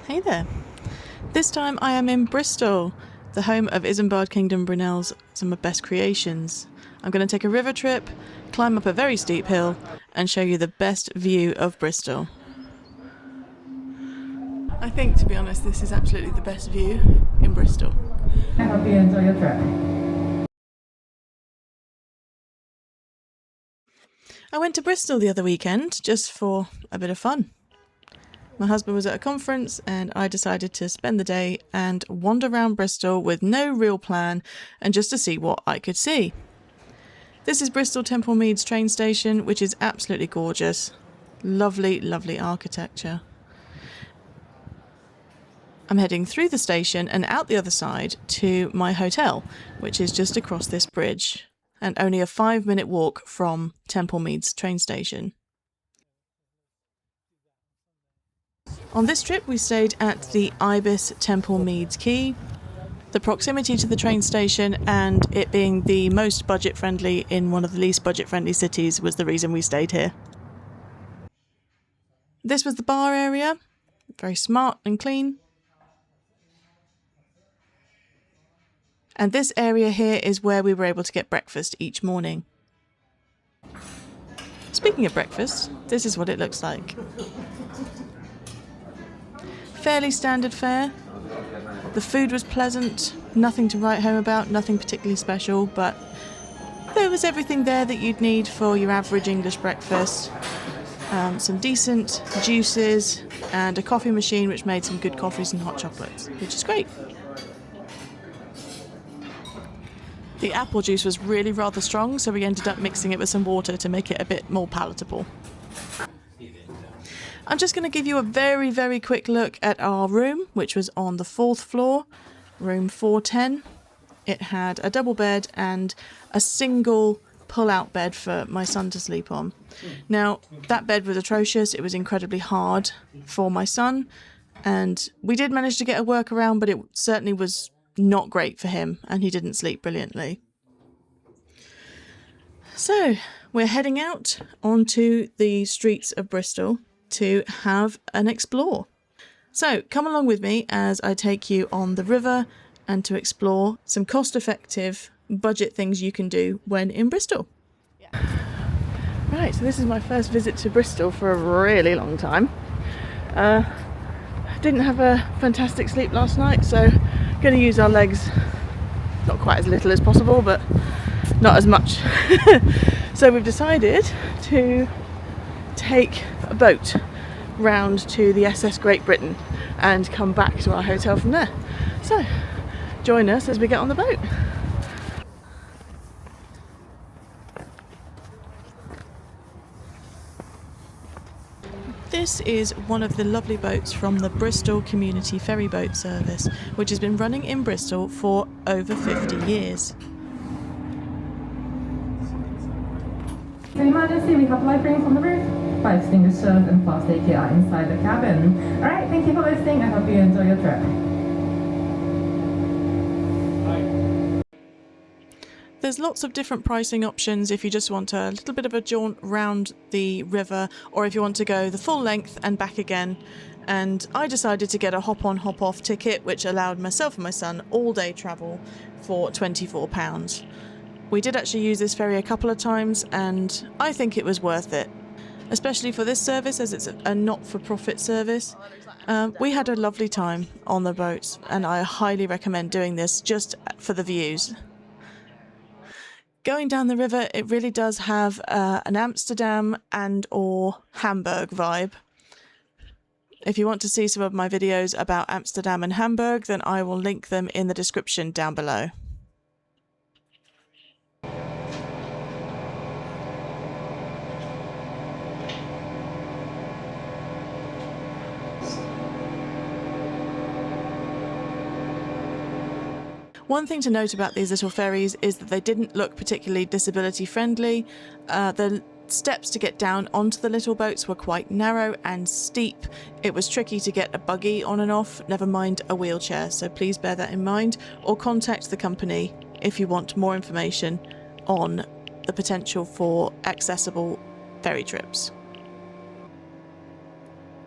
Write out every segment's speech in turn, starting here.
Hey there. This time I am in Bristol, the home of Isambard Kingdom Brunel's some of best creations. I'm going to take a river trip, climb up a very steep hill, and show you the best view of Bristol. I think, to be honest, this is absolutely the best view in Bristol. I hope you enjoy your trip. I went to Bristol the other weekend just for a bit of fun. My husband was at a conference and I decided to spend the day and wander around Bristol with no real plan and just to see what I could see. This is Bristol Temple Meads train station, which is absolutely gorgeous. Lovely, lovely architecture. I'm heading through the station and out the other side to my hotel, which is just across this bridge and only a 5-minute walk from Temple Meads train station. On this trip we stayed at the Ibis Temple Meads Quay. The proximity to the train station and it being the most budget friendly in one of the least budget friendly cities was the reason we stayed here. This was the bar area, very smart and clean. And this area here is where we were able to get breakfast each morning. Speaking of breakfast, this is what it looks like. Fairly standard fare. The food was pleasant, nothing to write home about, nothing particularly special, but there was everything there that you'd need for your average English breakfast. Some decent juices and a coffee machine which made some good coffees and hot chocolates, which is great. The apple juice was really rather strong, so we ended up mixing it with some water to make it a bit more palatable. I'm just going to give you a very, very quick look at our room, which was on the 4th floor, room 410. It had a double bed and a single pull-out bed for my son to sleep on. Now, that bed was atrocious. It was incredibly hard for my son, and we did manage to get a workaround, but it certainly was not great for him, and he didn't sleep brilliantly. So, we're heading out onto the streets of Bristol to have an explore. So come along with me as I take you on the river and to explore some cost-effective budget things you can do when in Bristol. Right, so this is my first visit to Bristol for a really long time. Didn't have a fantastic sleep last night, so going to use our legs not quite as little as possible, but not as much. So we've decided to take a boat round to the SS Great Britain and come back to our hotel from there. So join us as we get on the boat. This is one of the lovely boats from the Bristol Community Ferry Boat Service, which has been running in Bristol for over 50 years. Your Majesty, we have light rings on the roof, 5 extinguishers and fast AKI inside the cabin. Alright, thank you for listening. I hope you enjoy your trip. There's lots of different pricing options if you just want a little bit of a jaunt round the river, or if you want to go the full length and back again. And I decided to get a hop-on, hop-off ticket, which allowed myself and my son all-day travel for £24. We did actually use this ferry a couple of times, and I think it was worth it, especially for this service as it's a not-for-profit service. We had a lovely time on the boats, and I highly recommend doing this just for the views. Going down the river, it really does have an Amsterdam and or Hamburg vibe. If you want to see some of my videos about Amsterdam and Hamburg, then I will link them in the description down below. One thing to note about these little ferries is that they didn't look particularly disability friendly. The steps to get down onto the little boats were quite narrow and steep. It was tricky to get a buggy on and off, never mind a wheelchair, so please bear that in mind, or contact the company if you want more information on the potential for accessible ferry trips.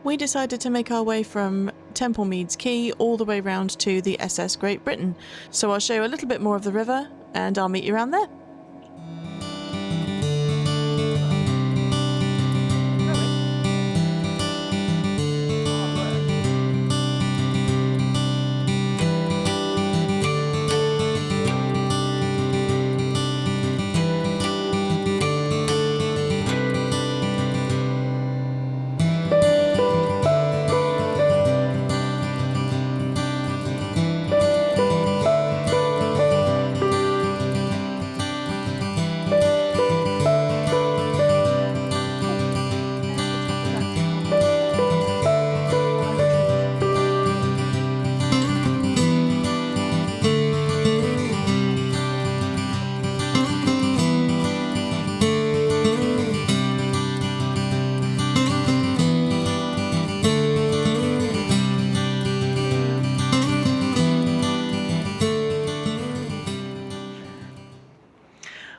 We decided to make our way from Temple Meads Quay all the way round to the SS Great Britain. So I'll show you a little bit more of the river and I'll meet you around there.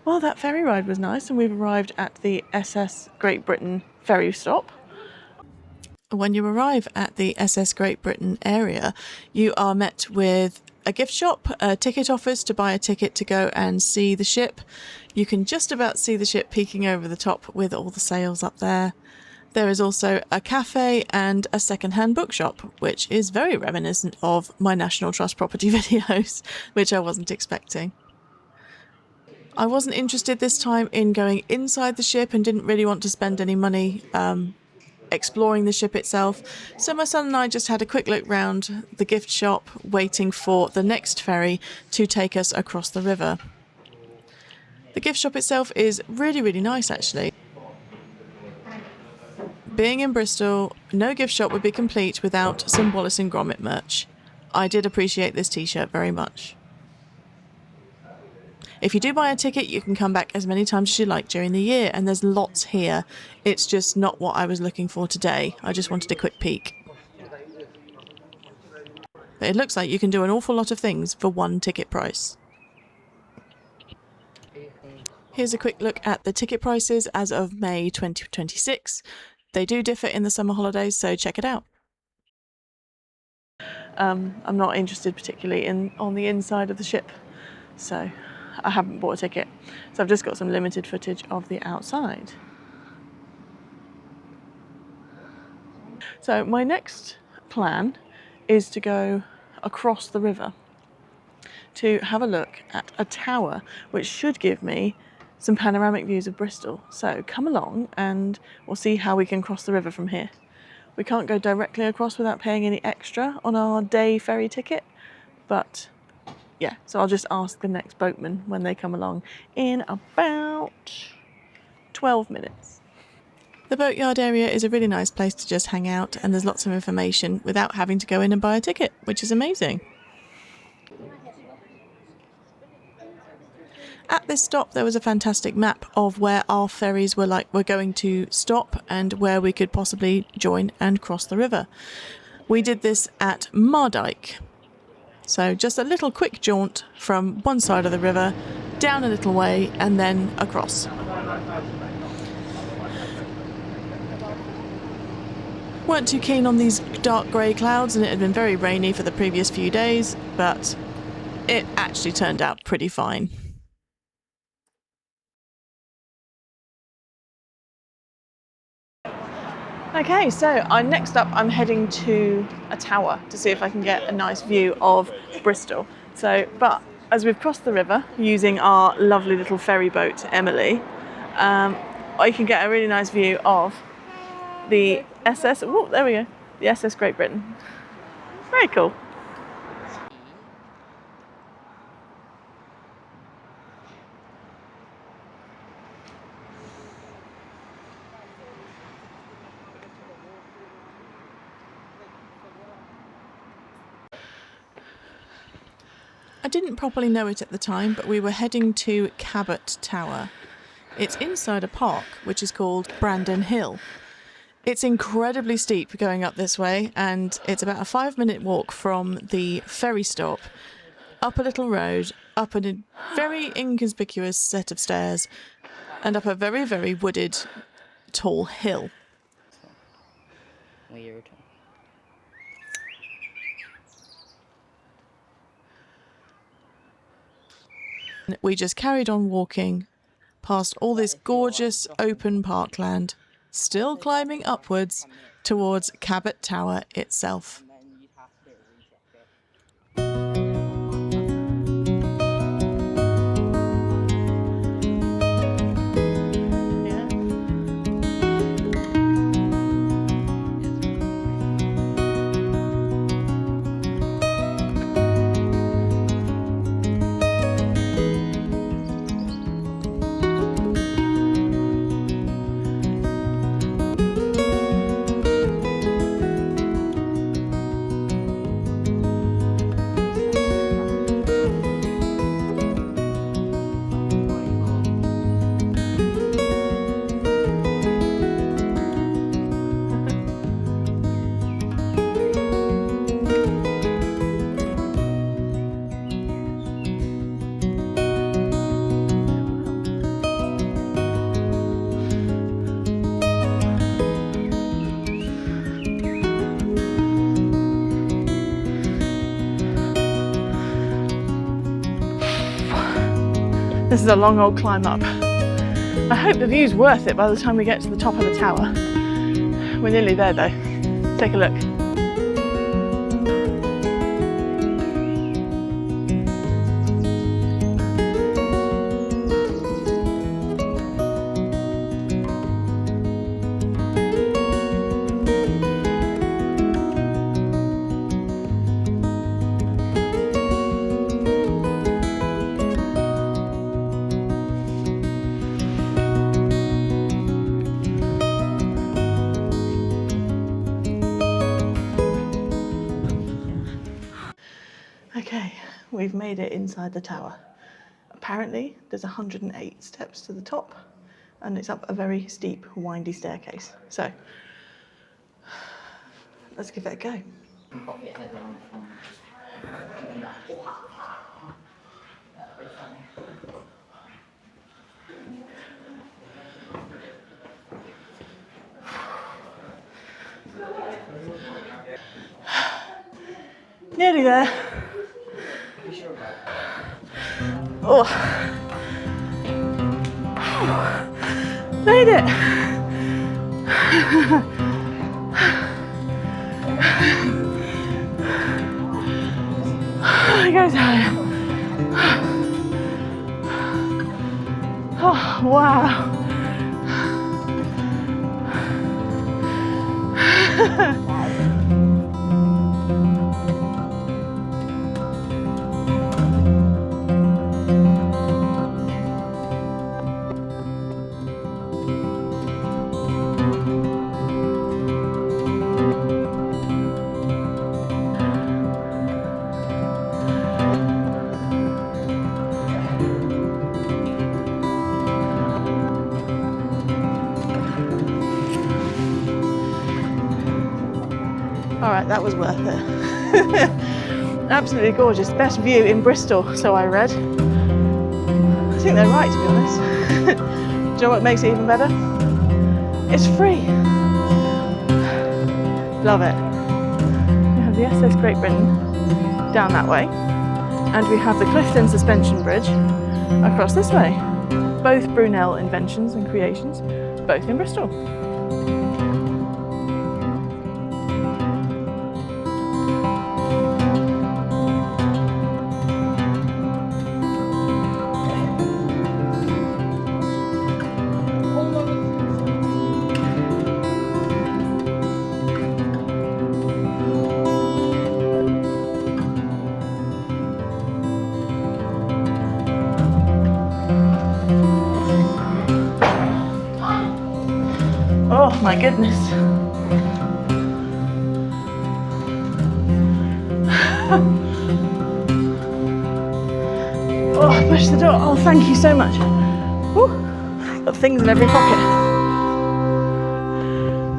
Well, that ferry ride was nice, and we've arrived at the SS Great Britain ferry stop. When you arrive at the SS Great Britain area, you are met with a gift shop, a ticket office to buy a ticket to go and see the ship. You can just about see the ship peeking over the top with all the sails up there. There is also a cafe and a second-hand bookshop, which is very reminiscent of my National Trust property videos, which I wasn't expecting. I wasn't interested this time in going inside the ship and didn't really want to spend any money exploring the ship itself. So my son and I just had a quick look round the gift shop, waiting for the next ferry to take us across the river. The gift shop itself is really, really nice actually. Being in Bristol, no gift shop would be complete without some Wallace and Gromit merch. I did appreciate this t-shirt very much. If you do buy a ticket, you can come back as many times as you like during the year, and there's lots here. It's just not what I was looking for today. I just wanted a quick peek. But it looks like you can do an awful lot of things for one ticket price. Here's a quick look at the ticket prices as of May 2026. They do differ in the summer holidays, so check it out. I'm not interested particularly on the inside of the ship, so I haven't bought a ticket. So I've just got some limited footage of the outside. So my next plan is to go across the river to have a look at a tower which should give me some panoramic views of Bristol. So come along and we'll see how we can cross the river from here. We can't go directly across without paying any extra on our day ferry ticket, but yeah, so I'll just ask the next boatman when they come along in about 12 minutes. The boatyard area is a really nice place to just hang out, and there's lots of information without having to go in and buy a ticket, which is amazing. At this stop there was a fantastic map of where our ferries were going to stop and where we could possibly join and cross the river. We did this at Mardyke. So just a little quick jaunt from one side of the river, down a little way, and then across. Weren't too keen on these dark grey clouds, and it had been very rainy for the previous few days, but it actually turned out pretty fine. Okay, so next up I'm heading to a tower to see if I can get a nice view of Bristol. But as we've crossed the river using our lovely little ferry boat, Emily, I can get a really nice view of the SS, oh, there we go, the SS Great Britain. Very cool. I didn't properly know it at the time, but we were heading to Cabot Tower. It's inside a park, which is called Brandon Hill. It's incredibly steep going up this way, and it's about a 5-minute walk from the ferry stop, up a little road, up a very inconspicuous set of stairs, and up a very, very wooded, tall hill. Weird. We just carried on walking past all this gorgeous open parkland, still climbing upwards towards Cabot Tower itself. This is a long old climb up. I hope the view's worth it by the time we get to the top of the tower. We're nearly there though. Take a look. Okay, we've made it inside the tower. Apparently there's 108 steps to the top and it's up a very steep, windy staircase. So, let's give it a go. Nearly there. Oh, made it. It goes higher. Oh, wow. Alright, that was worth it. Absolutely gorgeous. Best view in Bristol, so I read. I think they're right, to be honest. Do you know what makes it even better? It's free. Love it. We have the SS Great Britain down that way, and we have the Clifton Suspension Bridge across this way. Both Brunel inventions and creations, both in Bristol. Oh my goodness. Oh, push the door. Oh, thank you so much. Woo. Got things in every pocket.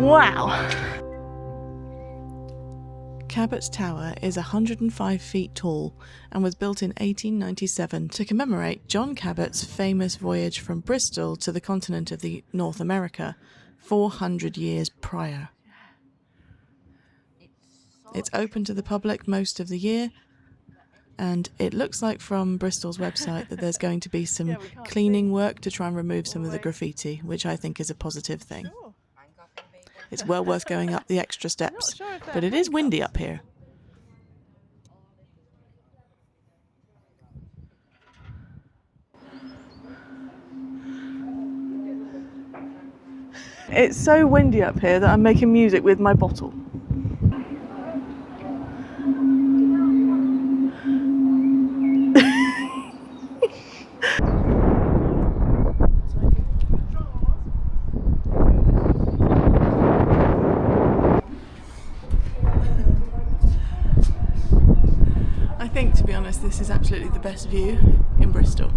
Wow. Cabot Tower is 105 feet tall and was built in 1897 to commemorate John Cabot's famous voyage from Bristol to the continent of the North America 400 years prior. It's open to the public most of the year, and it looks like from Bristol's website that there's going to be some cleaning work to try and remove some of the graffiti, which I think is a positive thing. It's well worth going up the extra steps, but it is windy up here. It's so windy up here that I'm making music with my bottle. I think, to be honest, this is absolutely the best view in Bristol.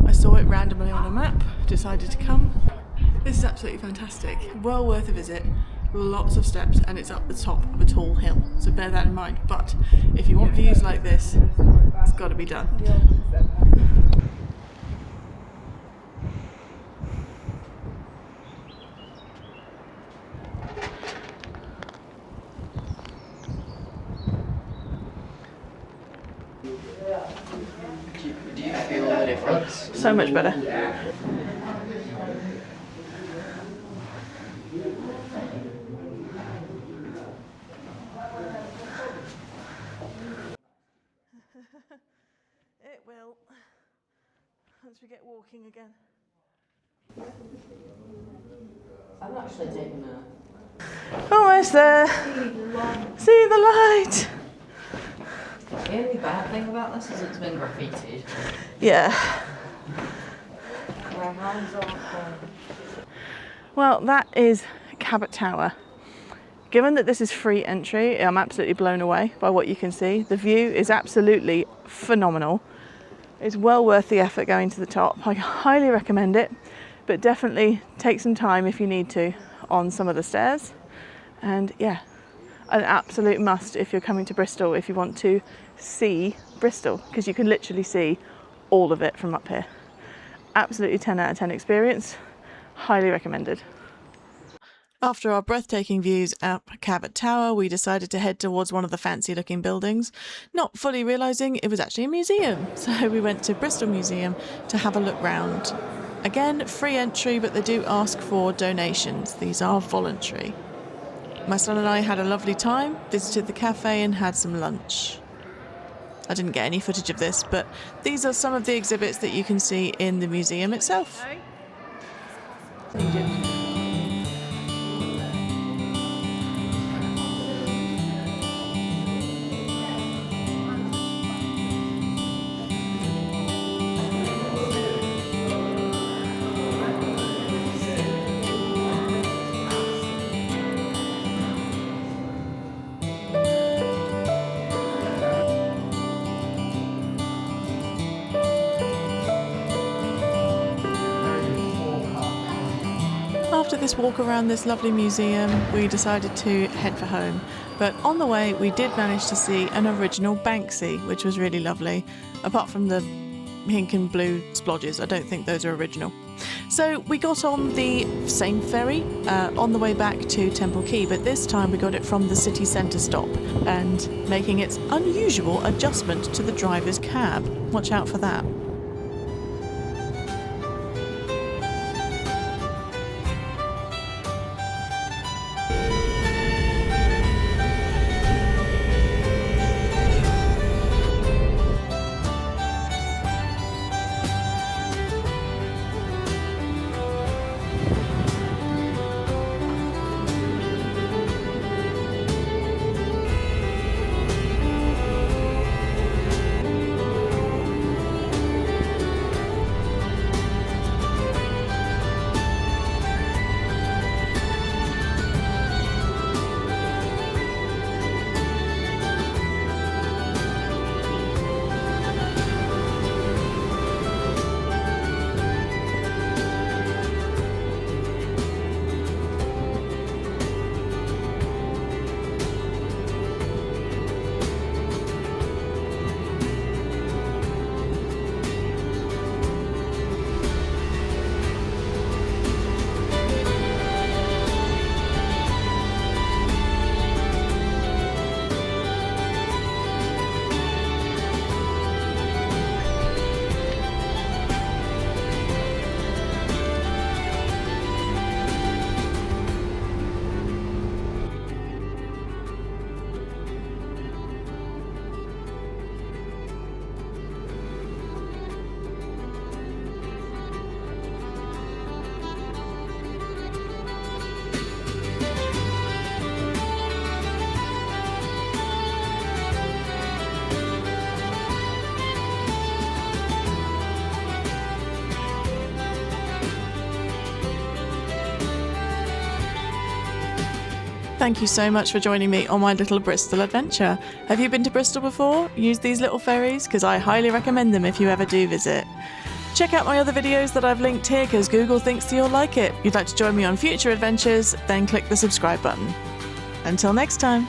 I saw it randomly on a map, decided to come. This is absolutely fantastic, well worth a visit, lots of steps, and it's up the top of a tall hill, so bear that in mind. But if you want views like this, it's got to be done. Do you feel the difference? So much better. It will, once we get walking again. I'm actually taking a... Almost there. See the light. The only bad thing about this is it's been graffitied. Yeah. My hands are... Well, that is Cabot Tower. Given that this is free entry, I'm absolutely blown away by what you can see. The view is absolutely phenomenal. It's well worth the effort going to the top. I highly recommend it, but definitely take some time if you need to on some of the stairs. And yeah, an absolute must if you're coming to Bristol, if you want to see Bristol, because you can literally see all of it from up here. Absolutely 10 out of 10 experience, highly recommended. After our breathtaking views at Cabot Tower, we decided to head towards one of the fancy looking buildings, not fully realising it was actually a museum. So we went to Bristol Museum to have a look round. Again, free entry, but they do ask for donations. These are voluntary. My son and I had a lovely time, visited the cafe and had some lunch. I didn't get any footage of this, but these are some of the exhibits that you can see in the museum itself. After this walk around this lovely museum, we decided to head for home. But on the way, we did manage to see an original Banksy, which was really lovely. Apart from the pink and blue splodges, I don't think those are original. So we got on the same ferry on the way back to Temple Quay, but this time we got it from the city centre stop and making its unusual adjustment to the driver's cab. Watch out for that. thank you so much for joining me on my little Bristol adventure. Have you been to Bristol before? Use these little ferries? Because I highly recommend them if you ever do visit. Check out my other videos that I've linked here because Google thinks you'll like it. If you'd like to join me on future adventures, then click the subscribe button. Until next time.